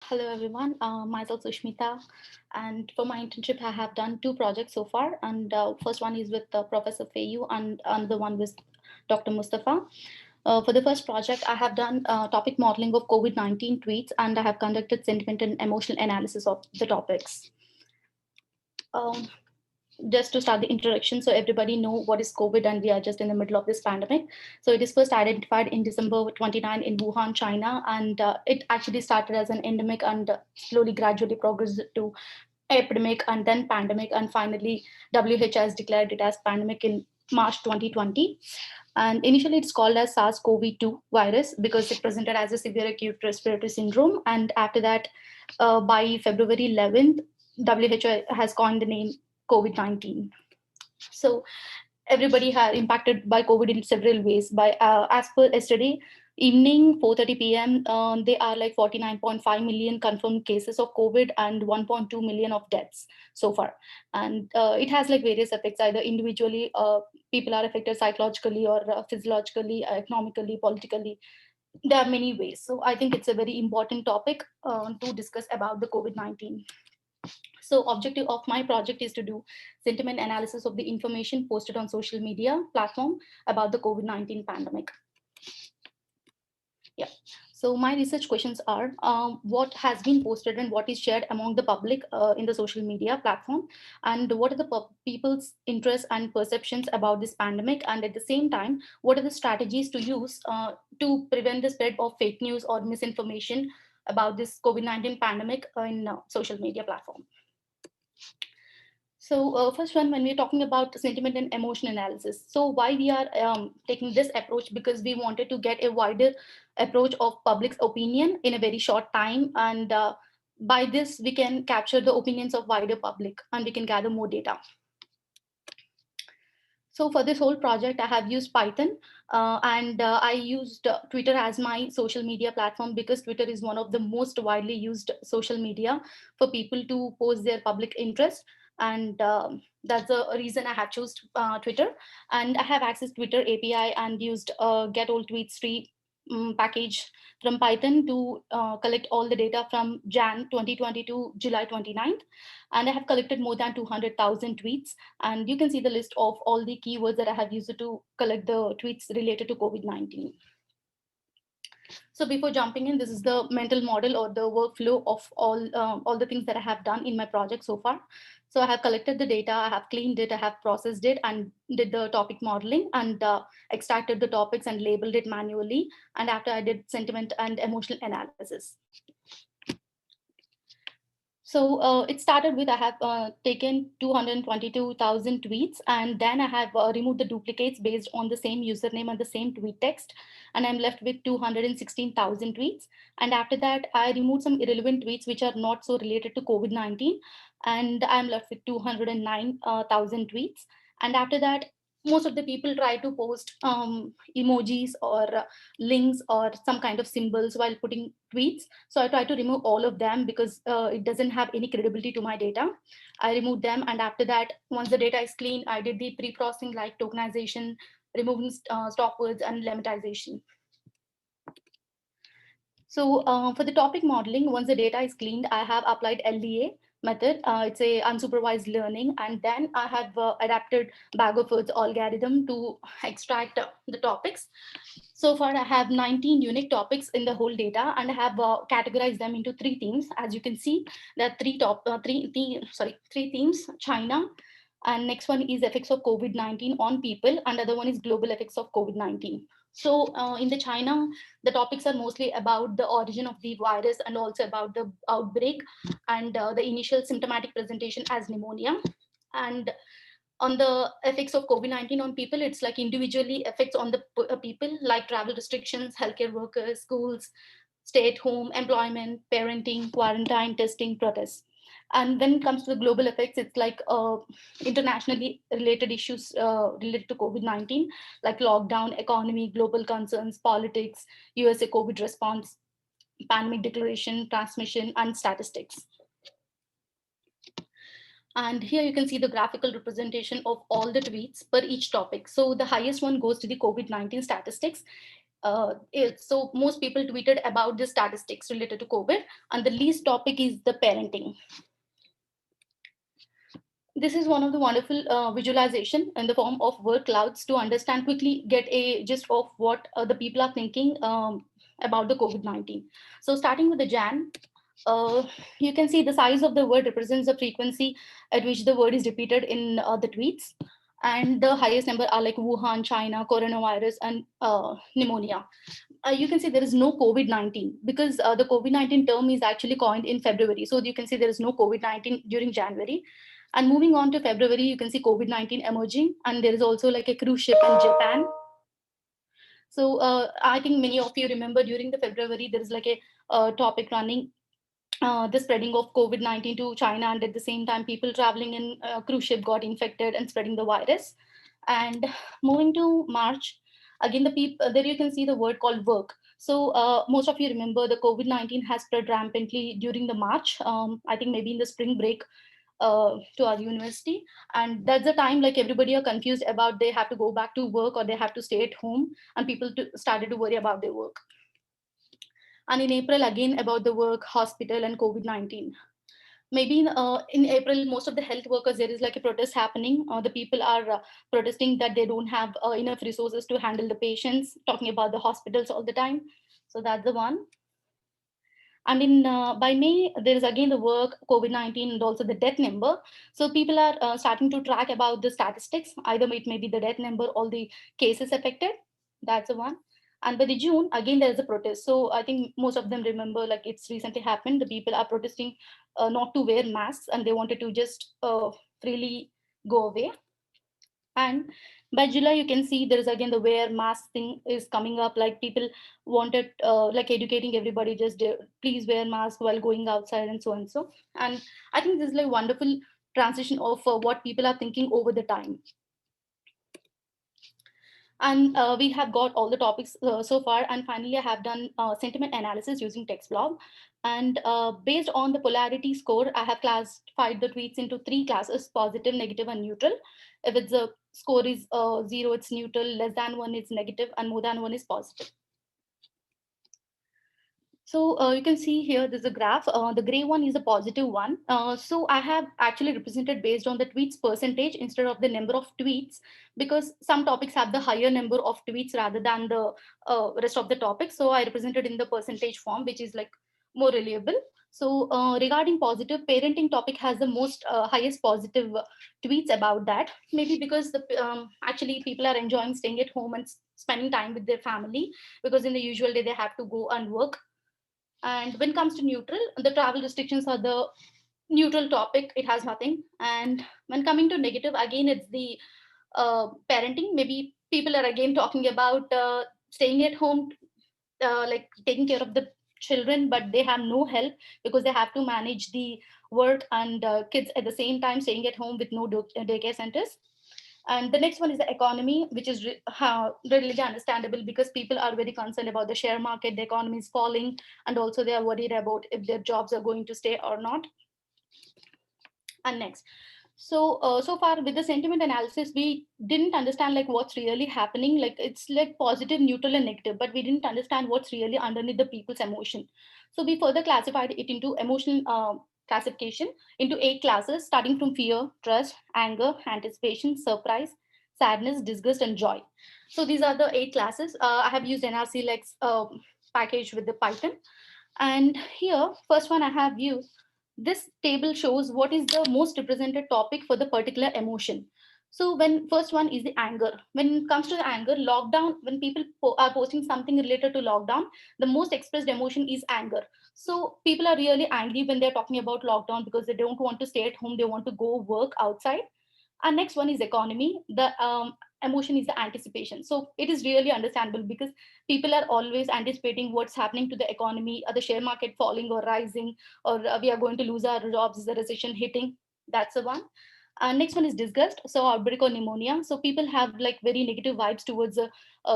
Hello everyone, myself Sushmita, and for my internship I have done two projects so far, and first one is with Professor Fayu and the one with Dr. Mustafa. For the first project, I have done topic modeling of COVID-19 tweets, and I have conducted sentiment and emotional analysis of the topics. Um, just to start the introduction, so everybody know what is COVID, and we are just in the middle of this pandemic. So it is first identified in December 29 in Wuhan, China, and it actually started as an endemic and slowly gradually progressed to epidemic and then pandemic, and finally WHO has declared it as pandemic in March 2020. And initially it's called as SARS-CoV-2 virus because it presented as a severe acute respiratory syndrome, and after that by February 11th WHO has coined the name COVID-19. So everybody had impacted by COVID in several ways. By as per yesterday evening 4:30 p.m., there are like 49.5 million confirmed cases of COVID and 1.2 million of deaths so far. And it has like various effects, either individually, people are affected psychologically or physiologically, economically, politically. There are many ways. So I think it's a very important topic to discuss about the COVID-19. So objective of my project is to do sentiment analysis of the information posted on social media platform about the COVID-19 pandemic. Yeah. So my research questions are what has been posted and what is shared among the public in the social media platform, and what are the people's interests and perceptions about this pandemic, and at the same time, what are the strategies to use to prevent the spread of fake news or misinformation about this COVID-19 pandemic in social media platform. So first one, when we're talking about sentiment and emotion analysis, so why we are taking this approach, because we wanted to get a wider approach of public's opinion in a very short time, and by this we can capture the opinions of wider public and we can gather more data. So for this whole project, I have used Python, and I used Twitter as my social media platform because Twitter is one of the most widely used social media for people to post their public interest. And that's the reason I have chosen Twitter. And I have accessed Twitter API and used Get All Tweets tree package from Python to collect all the data from Jan 2020 to July 29th. And I have collected more than 200,000 tweets, and you can see the list of all the keywords that I have used to collect the tweets related to COVID-19. So before jumping in, this is the mental model or the workflow of all the things that I have done in my project so far. So I have collected the data, I have cleaned it, I have processed it, and did the topic modeling, and extracted the topics and labeled it manually. And after, I did sentiment and emotional analysis. So it started with I have taken 222,000 tweets, and then I have removed the duplicates based on the same username and the same tweet text, and I'm left with 216,000 tweets. And after that, I removed some irrelevant tweets which are not so related to COVID-19, and I'm left with 209,000 tweets. And after that, most of the people try to post emojis or links or some kind of symbols while putting tweets. So I try to remove all of them because it doesn't have any credibility to my data. I removed them, and after that, once the data is clean, I did the pre-processing like tokenization, removing stop words and lemmatization. So for the topic modeling, once the data is cleaned, I have applied LDA method. It's a unsupervised learning, and then I have adapted Bag of Words algorithm to extract the topics. So far, I have 19 unique topics in the whole data, and I have categorized them into three themes. As you can see, there are three themes: China, and next one is effects of COVID-19 on people, and other one is global effects of COVID-19. So in the China, the topics are mostly about the origin of the virus and also about the outbreak and the initial symptomatic presentation as pneumonia. And on the effects of COVID-19 on people, it's like individually effects on the people, like travel restrictions, healthcare workers, schools, stay at home, employment, parenting, quarantine, testing, protests. And when it comes to the global effects, it's like internationally related issues related to COVID-19, like lockdown, economy, global concerns, politics, USA COVID response, pandemic declaration, transmission, and statistics. And here you can see the graphical representation of all the tweets per each topic. So the highest one goes to the COVID-19 statistics. So most people tweeted about the statistics related to COVID, and the least topic is the parenting. This is one of the wonderful visualization in the form of word clouds to understand quickly, get a gist of what the people are thinking about the COVID-19. So starting with the Jan, you can see the size of the word represents the frequency at which the word is repeated in the tweets. And the highest number are like Wuhan, China, coronavirus, and pneumonia. You can see there is no COVID-19 because the COVID-19 term is actually coined in February. So you can see there is no COVID-19 during January. And moving on to February, you can see COVID-19 emerging, and there is also like a cruise ship in Japan. So I think many of you remember during the February, there is like a topic running, the spreading of COVID-19 to China, and at the same time, people traveling in a cruise ship got infected and spreading the virus. And moving to March, again, the people there you can see the word called work. So most of you remember the COVID-19 has spread rampantly during the March. I think maybe in the spring break to our university, and that's the time like everybody are confused about they have to go back to work or they have to stay at home, and people started to worry about their work. And in April, again about the work, hospital, and COVID-19. Maybe in April, most of the health workers, there is like a protest happening. The people are protesting that they don't have enough resources to handle the patients, talking about the hospitals all the time. So that's the one. And in by May, there is again the work, COVID-19, and also the death number. So people are starting to track about the statistics. Either it may be the death number or the cases affected. That's the one. And by the June, again there is a protest. So I think most of them remember, like it's recently happened. The people are protesting not to wear masks, and they wanted to just freely go away. And by July, you can see there is again the wear mask thing is coming up. Like people wanted like educating everybody, just please wear mask while going outside and so and so. And I think this is like wonderful transition of what people are thinking over the time. And we have got all the topics so far. And finally, I have done sentiment analysis using TextBlob. And based on the polarity score, I have classified the tweets into three classes: positive, negative, and neutral. If it's a score is 0, it's neutral; less than 1 is negative; and more than 1 is positive. So you can see here, there's a graph. The gray one is a positive one. So I have actually represented based on the tweets percentage instead of the number of tweets, because some topics have the higher number of tweets rather than the rest of the topics. So I represented in the percentage form, which is like more reliable. So regarding positive, parenting topic has the most highest positive tweets about that. Maybe because the actually people are enjoying staying at home and spending time with their family, because in the usual day they have to go and work. And when it comes to neutral, the travel restrictions are the neutral topic. It has nothing. And when coming to negative, again, it's the parenting. Maybe people are again talking about staying at home, like taking care of the children, but they have no help because they have to manage the work and kids at the same time, staying at home with no daycare centers. And the next one is the economy, which is readily understandable because people are very concerned about the share market, the economy is falling, and also they are worried about if their jobs are going to stay or not. And next, so far with the sentiment analysis, we didn't understand like what's really happening. Like it's like positive, neutral, and negative, but we didn't understand what's really underneath the people's emotion. So we further classified it into emotional classification into 8 classes, starting from fear, trust, anger, anticipation, surprise, sadness, disgust, and joy. So these are the 8 classes. I have used NRC Lex package with the Python. And here, first one I have used, this table shows what is the most represented topic for the particular emotion. So when first one is the anger. When it comes to the anger, lockdown, when people are posting something related to lockdown, the most expressed emotion is anger. So people are really angry when they're talking about lockdown because they don't want to stay at home, they want to go work outside. And next one is economy. The emotion is the anticipation. So it is really understandable because people are always anticipating what's happening to the economy, are the share market falling or rising, or we are going to lose our jobs, is the recession hitting. That's the one. Next one is disgust. So outbreak or pneumonia. So people have like very negative vibes towards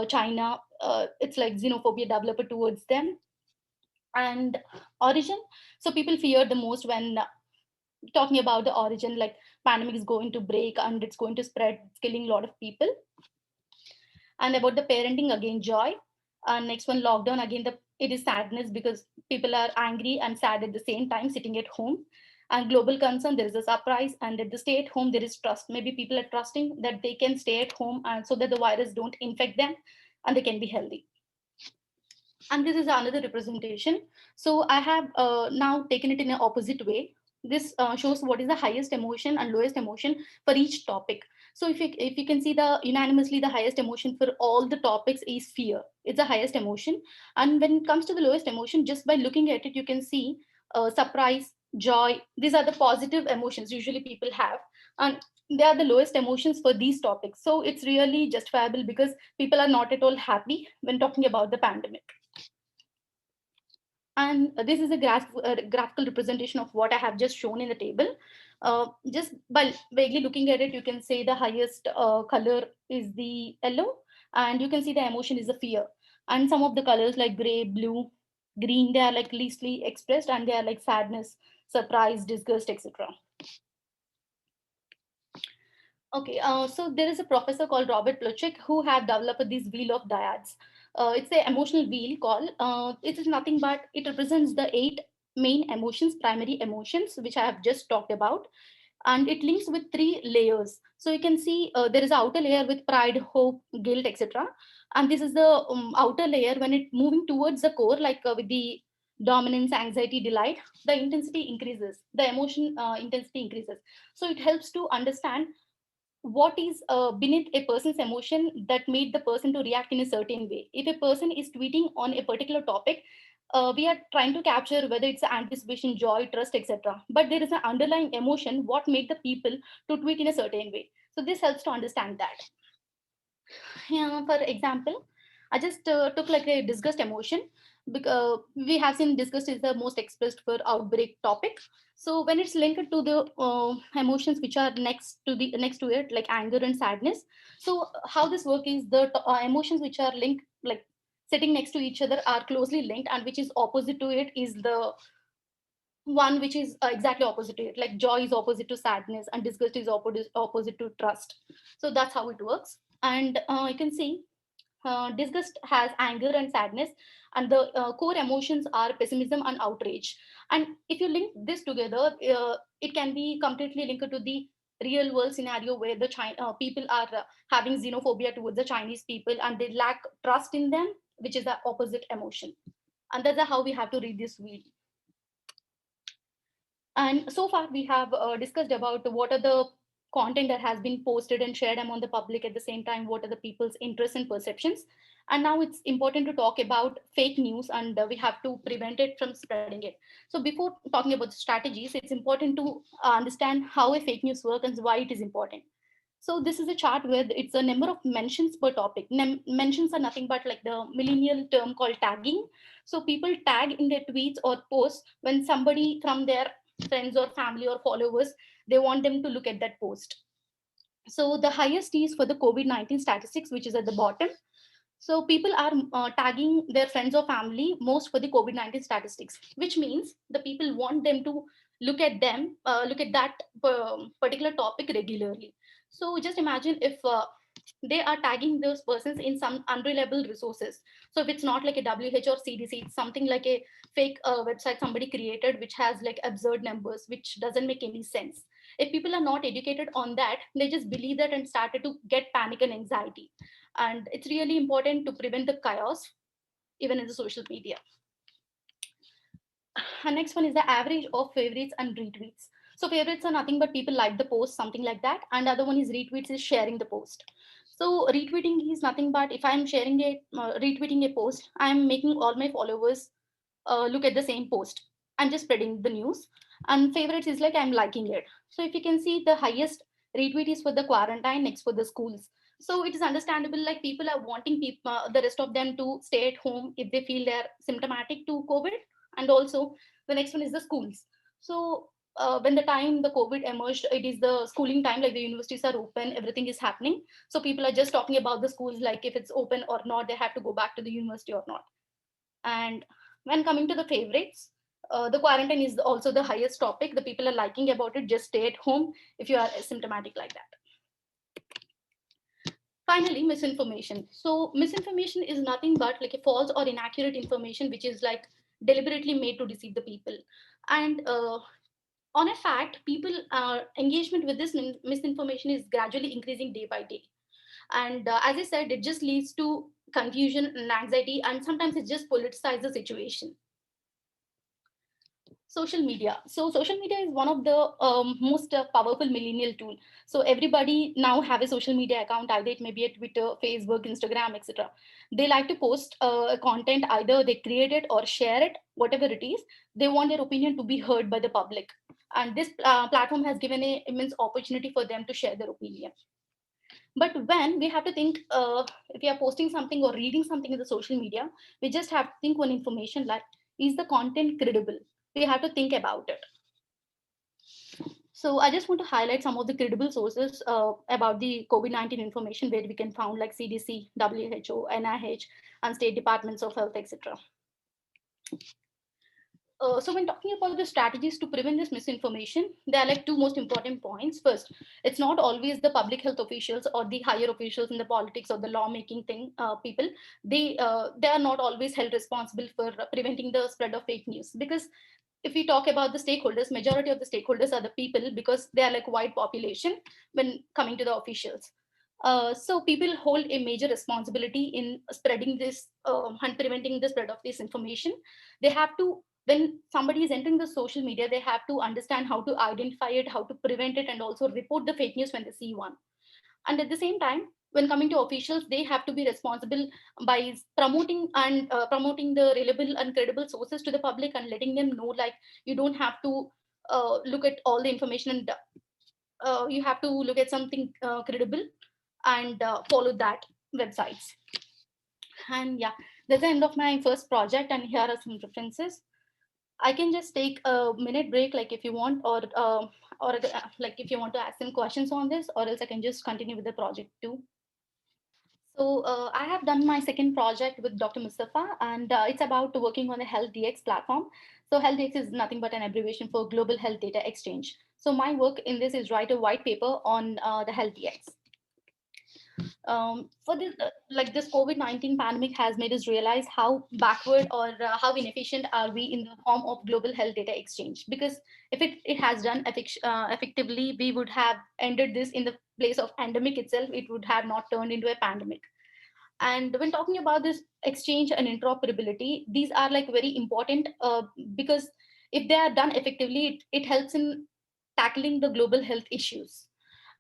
China. It's like xenophobia developed towards them. And origin. So people fear the most when talking about the origin, like pandemic is going to break and it's going to spread, it's killing a lot of people. And about the parenting, again, joy. Next one, lockdown. Again, it is sadness because people are angry and sad at the same time sitting at home. And global concern, there is a surprise. And at the stay at home, there is trust. Maybe people are trusting that they can stay at home and so that the virus don't infect them and they can be healthy. And this is another representation. So I have now taken it in an opposite way. This shows what is the highest emotion and lowest emotion for each topic. So if you can see the unanimously the highest emotion for all the topics is fear. It's the highest emotion. And when it comes to the lowest emotion, just by looking at it, you can see surprise, joy. These are the positive emotions usually people have, and they are the lowest emotions for these topics. So it's really justifiable because people are not at all happy when talking about the pandemic. And this is a graphical representation of what I have just shown in the table. Just by vaguely looking at it, you can say the highest color is the yellow, and you can see the emotion is the fear. And some of the colors like gray, blue, green, they are like leastly expressed, and they are like sadness, surprise, disgust, etc. Okay, so there is a professor called Robert Plutchik who have developed this wheel of dyads. It's the emotional wheel called. It is nothing but it represents the 8 main emotions, primary emotions, which I have just talked about, and it links with 3 layers. So you can see there is an outer layer with pride, hope, guilt, etc. And this is the outer layer when it moving towards the core, like with the dominance, anxiety, delight, the intensity increases, the emotion intensity increases. So it helps to understand what is beneath a person's emotion that made the person to react in a certain way. If a person is tweeting on a particular topic, we are trying to capture whether it's anticipation, joy, trust, etc. But there is an underlying emotion what made the people to tweet in a certain way. So this helps to understand that. Yeah, for example, I just took like a disgust emotion because we have seen disgust is the most expressed for outbreak topic. So when it's linked to the emotions which are next to it, like anger and sadness. So how this work is the emotions which are linked, like sitting next to each other, are closely linked, and which is opposite to it is the one which is exactly opposite to it. Like joy is opposite to sadness, and disgust is opposite to trust. So that's how it works. And you can see disgust has anger and sadness, and the core emotions are pessimism and outrage. And if you link this together, it can be completely linked to the real world scenario where the people are having xenophobia towards the Chinese people, and they lack trust in them, which is the opposite emotion. And that's how we have to read this wheel. And so far, we have discussed about what are the content that has been posted and shared among the public. At the same time, what are the people's interests and perceptions. And now it's important to talk about fake news, and we have to prevent it from spreading it. So before talking about the strategies, it's important to understand how a fake news works and why it is important. So this is a chart where it's a number of mentions per topic. Mentions are nothing but like the millennial term called tagging. So people tag in their tweets or posts when somebody from their friends or family or followers, they want them to look at that post. So the highest is for the COVID-19 statistics, which is at the bottom. So people are tagging their friends or family most for the COVID-19 statistics, which means the people want them to look at that particular topic regularly. So just imagine if they are tagging those persons in some unreliable resources. So if it's not like a WH or CDC, it's something like a fake website somebody created, which has like absurd numbers, which doesn't make any sense. If people are not educated on that, they just believe that and started to get panic and anxiety. And it's really important to prevent the chaos even in the social media. And next one is the average of favorites and retweets. So favorites are nothing but people like the post, something like that. And the other one is retweets, is sharing the post. So retweeting is nothing but if I'm sharing a retweeting a post, I'm making all my followers look at the same post and just spreading the news. And favorites is like I'm liking it. So if you can see, the highest retweet is for the quarantine, next for the schools. So it is understandable, like people are wanting people, the rest of them to stay at home if they feel they're symptomatic to COVID. And also the next one is the schools. So when the time the COVID emerged, it is the schooling time, like the universities are open, everything is happening. So people are just talking about the schools, like if it's open or not, they have to go back to the university or not. And when coming to the favorites, the quarantine is also the highest topic. The people are liking about it. Just stay at home if you are symptomatic like that. Finally, misinformation. So misinformation is nothing but like a false or inaccurate information which is like deliberately made to deceive the people. And on a fact, people engagement with this misinformation is gradually increasing day by day. And as I said, it just leads to confusion and anxiety, and sometimes it just politicizes the situation. Social media. So social media is one of the most powerful millennial tool. So everybody now have a social media account, either it may be a Twitter, Facebook, Instagram, etc. They like to post content, either they create it or share it, whatever it is. They want their opinion to be heard by the public, and this platform has given a immense opportunity for them to share their opinion. But when we have to think, if we are posting something or reading something in the social media, we just have to think one information, like, is the content credible? We have to think about it. So I just want to highlight some of the credible sources about the COVID-19 information, where we can find like CDC, WHO, NIH, and state departments of health, etc. So when talking about the strategies to prevent this misinformation, there are like two most important points. First, it's not always the public health officials or the higher officials in the politics or the lawmaking thing people. They are not always held responsible for preventing the spread of fake news, because if we talk about the stakeholders, majority of the stakeholders are the people, because they are like wide population when coming to the officials. So people hold a major responsibility in spreading this and preventing the spread of this information. They have to, when somebody is entering the social media, they have to understand how to identify it, how to prevent it, and also report the fake news when they see one. And at the same time, when coming to officials, they have to be responsible by promoting the reliable and credible sources to the public, and letting them know, like, you don't have to look at all the information, and you have to look at something credible, and follow that websites. And yeah, that's the end of my first project, and here are some references. I can just take a minute break, like if you want, or like if you want to ask some questions on this, or else I can just continue with the project too. So I have done my second project with Dr. Mustafa, and it's about working on the Health DX platform. So Health DX is nothing but an abbreviation for Global Health Data Exchange. So my work in this is write a white paper on the Health DX. For this, like this COVID-19 pandemic has made us realize how backward or how inefficient are we in the form of global health data exchange. Because if it has done effectively, we would have ended this in the place of pandemic itself. It would have not turned into a pandemic. And when talking about this exchange and interoperability, these are like very important because if they are done effectively, it helps in tackling the global health issues.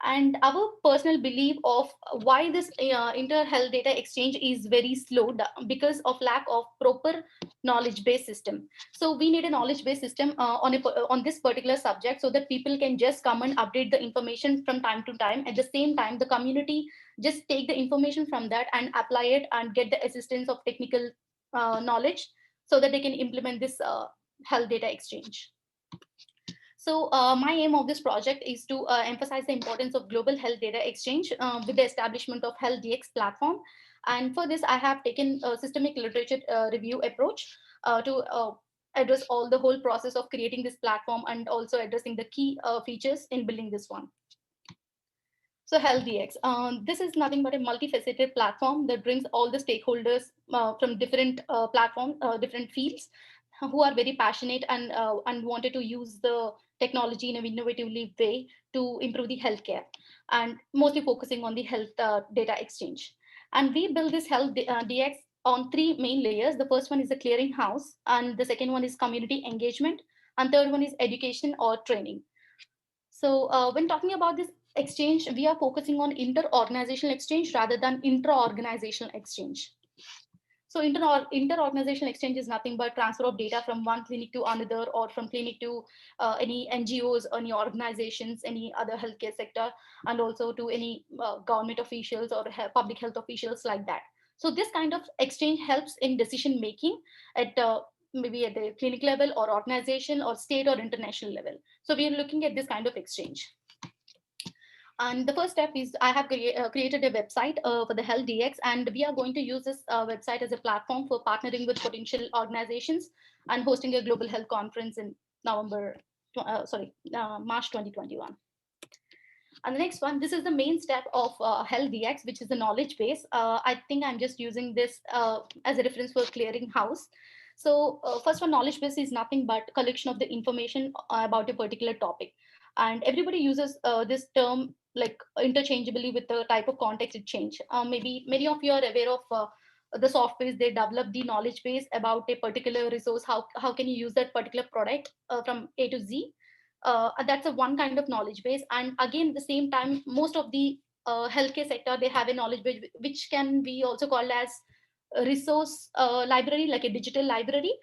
And our personal belief of why this inter-health data exchange is very slow, because of lack of proper knowledge based system. So we need a knowledge based system on this particular subject, so that people can just come and update the information from time to time. At the same time, the community just take the information from that and apply it and get the assistance of technical knowledge, so that they can implement this health data exchange. So my aim of this project is to emphasize the importance of global health data exchange with the establishment of Health DX platform. And for this, I have taken a systemic literature review approach to address all the whole process of creating this platform, and also addressing the key features in building this one. So Health DX, this is nothing but a multifaceted platform that brings all the stakeholders from different different fields, who are very passionate and wanted to use the technology in an innovative way to improve the healthcare, and mostly focusing on the health data exchange. And we build this Health DX on three main layers. The first one is the clearinghouse, and the second one is community engagement, and third one is education or training. So when talking about this exchange, we are focusing on inter-organizational exchange rather than intra-organizational exchange. So inter-organizational exchange is nothing but transfer of data from one clinic to another, or from clinic to any NGOs, any organizations, any other healthcare sector, and also to any government officials or public health officials, like that. So this kind of exchange helps in decision making at maybe at the clinic level, or organization, or state or international level. So we are looking at this kind of exchange. And the first step is I have created a website for the Health DX, and we are going to use this website as a platform for partnering with potential organizations and hosting a global health conference in March 2021. And the next one, this is the main step of Health DX, which is the knowledge base. I think I'm just using this as a reference for clearinghouse. So first one, knowledge base is nothing but collection of the information about a particular topic. And everybody uses this term like interchangeably with the type of context it change. Maybe many of you are aware of the softwares they develop the knowledge base about a particular resource. How can you use that particular product from A to Z? That's a one kind of knowledge base. And again, at the same time, most of the healthcare sector, they have a knowledge base which can be also called as a resource library, like a digital library.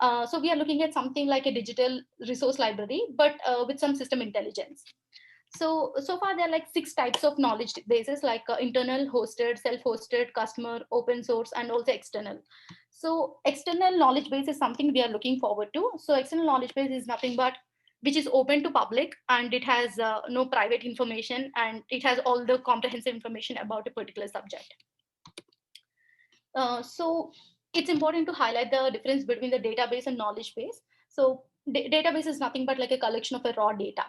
So we are looking at something like a digital resource library, but with some system intelligence. So far there are like 6 types of knowledge bases, like internal, hosted, self-hosted, customer, open source, and also external. So external knowledge base is something we are looking forward to. So external knowledge base is nothing but which is open to public, and it has no private information, and it has all the comprehensive information about a particular subject. So it's important to highlight the difference between the database and knowledge base. So database is nothing but like a collection of a raw data,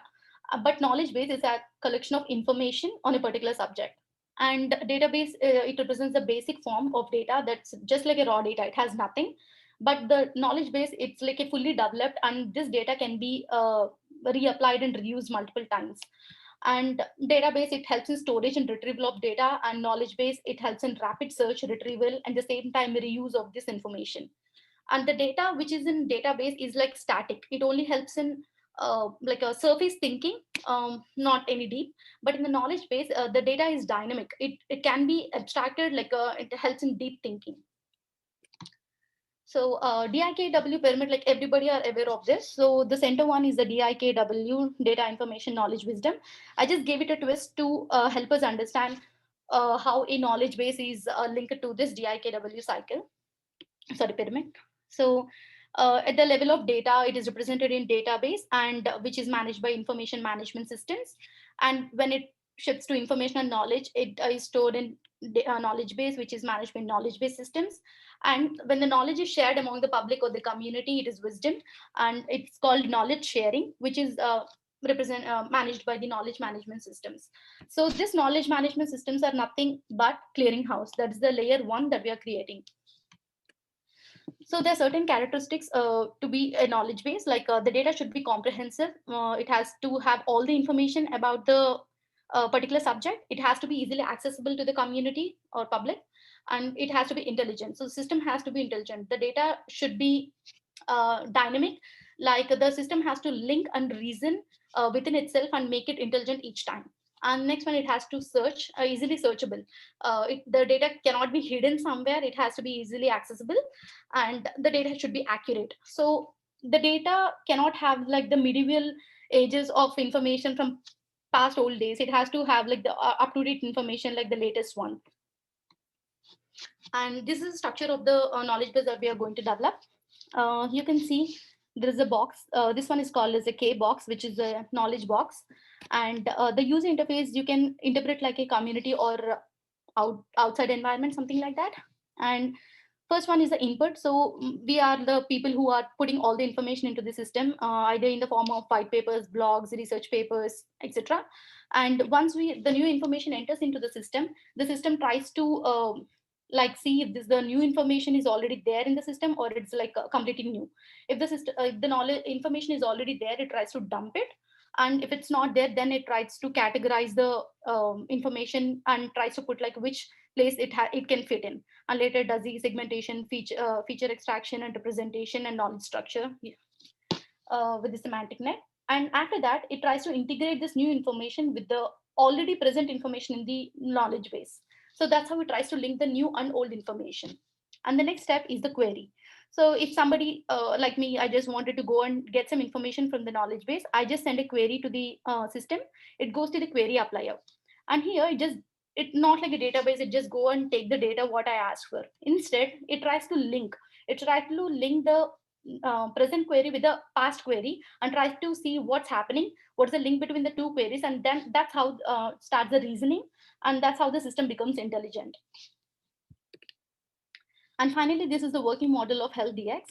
but knowledge base is a collection of information on a particular subject. And database, it represents the basic form of data that's just like a raw data. It has nothing. But the knowledge base, it's like a fully developed, and this data can be reapplied and reused multiple times. And database, it helps in storage and retrieval of data, and knowledge base, it helps in rapid search, retrieval, and the same time reuse of this information. And the data which is in database is like static. It only helps in like a surface thinking, not any deep. But in the knowledge base, the data is dynamic. It can be abstracted, like it helps in deep thinking. So DIKW pyramid, like everybody are aware of this. So the center one is the DIKW, data, information, knowledge, wisdom. I just gave it a twist to help us understand how a knowledge base is linked to this DIKW cycle, sorry, pyramid. So at the level of data, it is represented in database, and which is managed by information management systems. And when it shifts to information and knowledge, it is stored in knowledge base, which is managed by knowledge base systems. And when the knowledge is shared among the public or the community, it is wisdom, and it's called knowledge sharing, which is managed by the knowledge management systems. So this knowledge management systems are nothing but clearinghouse. That is the layer one that we are creating. So there are certain characteristics to be a knowledge base, like the data should be comprehensive. It has to have all the information about the particular subject. It has to be easily accessible to the community or public, and it has to be intelligent. So the system has to be intelligent. The data should be dynamic, like the system has to link and reason within itself and make it intelligent each time. And next one, it has to search, easily searchable. The data cannot be hidden somewhere. It has to be easily accessible, and the data should be accurate. So the data cannot have like the medieval ages of information from past old days. It has to have like the up-to-date information, like the latest one. And this is the structure of the knowledge base that we are going to develop. You can see there is a box. This one is called as a K box, which is a knowledge box. And the user interface, you can interpret like a community or outside environment, something like that. And first one is the input. So we are the people who are putting all the information into the system, either in the form of white papers, blogs, research papers, etc. And once the new information enters into the system tries to like see if the new information is already there in the system, or it's like completely new. If the system, if the knowledge information is already there, it tries to dump it. And if it's not there, then it tries to categorize the information and tries to put like which place it can fit in. And later does the segmentation, feature extraction, and representation, and knowledge structure with the semantic net. And after that, it tries to integrate this new information with the already present information in the knowledge base. So that's how it tries to link the new and old information. And the next step is the query. So if somebody like me, I just wanted to go and get some information from the knowledge base, I just send a query to the system. It goes to the query applier. And here it not like a database, it just go and take the data what I asked for. Instead, it tries to link. It tries to link the present query with the past query and tries to see what's happening, what's the link between the two queries, and then that's how starts the reasoning, and that's how the system becomes intelligent. And finally, this is the working model of Health DX.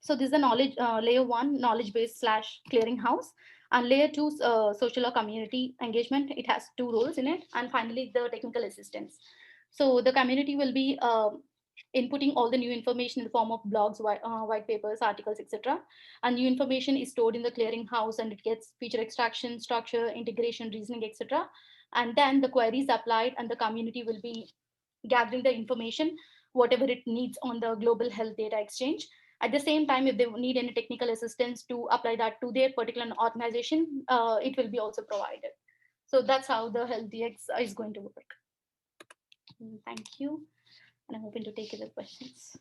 So this is the knowledge layer one, knowledge base slash clearinghouse, and layer two, social or community engagement. It has two roles in it, and finally the technical assistance. So the community will be inputting all the new information in the form of blogs, white papers, articles, etc. And new information is stored in the clearinghouse, and it gets feature extraction, structure, integration, reasoning, etc. And then the queries applied, and the community will be gathering the information, whatever it needs on the global health data exchange. At the same time, if they need any technical assistance to apply that to their particular organization, it will be also provided. So that's how the health DX is going to work. Thank you. And I'm open to take other questions.